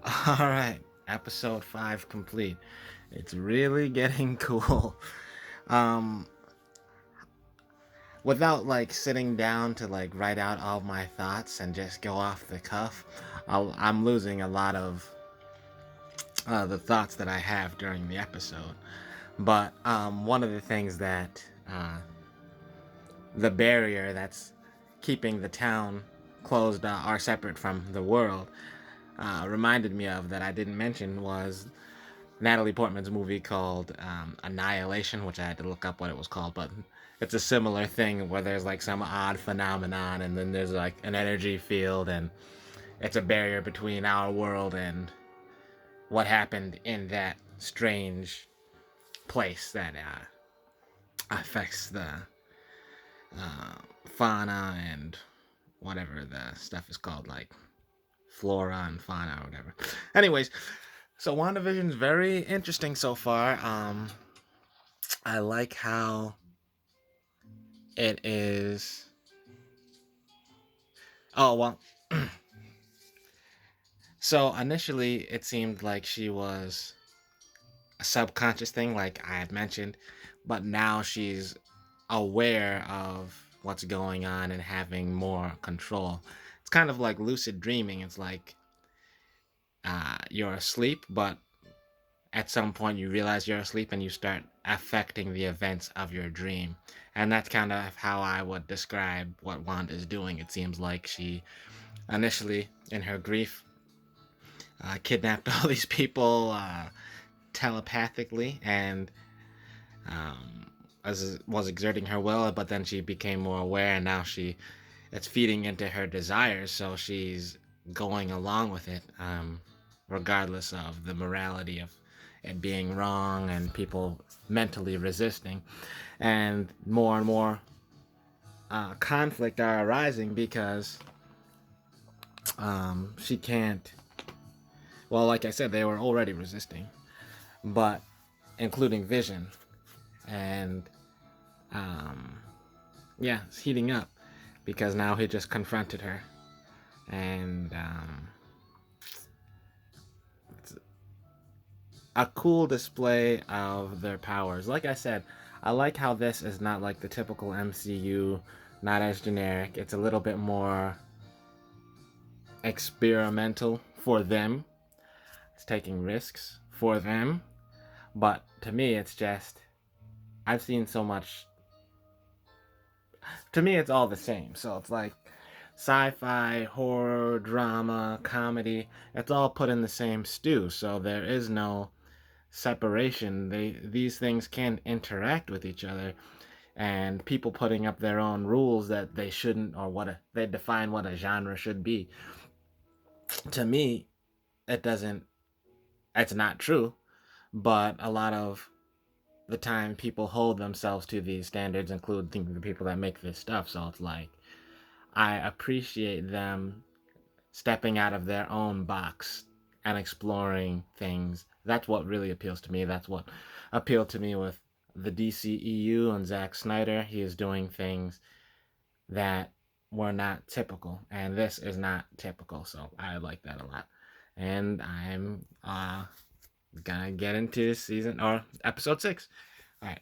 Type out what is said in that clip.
All right, episode 5 complete. It's really getting cool. Um, without like sitting down to like write out all my thoughts and just go off the cuff, I'm losing a lot of the thoughts that I have during the episode. But one of the things that the barrier that's keeping the town closed or separate from the world reminded me of that I didn't mention was Natalie Portman's movie called Annihilation, which I had to look up what it was called, but it's a similar thing where there's like some odd phenomenon, and then there's like an energy field, and it's a barrier between our world and what happened in that strange place that affects the fauna and whatever the stuff is called, like flora and fauna or whatever. Anyways, so WandaVision's very interesting so far. I like how it is. Oh, well. So initially, it seemed like she was a subconscious thing, like I had mentioned, but now she's aware of what's going on and having more control. It's kind of like lucid dreaming. It's like you're asleep, but at some point you realize you're asleep and you start affecting the events of your dream. And that's kind of how I would describe what Wanda is doing. It seems like she initially, in her grief, kidnapped all these people telepathically and was exerting her will, but then she became more aware, and now it's feeding into her desires, so she's going along with it, regardless of the morality of it being wrong and people mentally resisting. And more conflict are arising because she can't. Well, like I said, they were already resisting, but including Vision, and um, yeah, it's heating up because now he just confronted her, and it's a cool display of their powers. Like I said, I like how this is not like the typical MCU, not as generic. It's a little bit more experimental for them. It's taking risks for them, but to me, it's just I've seen so much. To me, it's all the same. So it's like sci-fi, horror, drama, comedy. It's all put in the same stew. So there is no separation. These things can interact with each other, and people putting up their own rules that they shouldn't, or they define what a genre should be. To me, it doesn't. It's not true, but a lot of the time people hold themselves to these standards, including the people that make this stuff. So it's like I appreciate them stepping out of their own box and exploring things. That's what really appeals to me. That's what appealed to me with the DCEU and Zack Snyder. He is doing things that were not typical, and this is not typical. So I like that a lot. And I'm gonna get into season or episode 6. All right.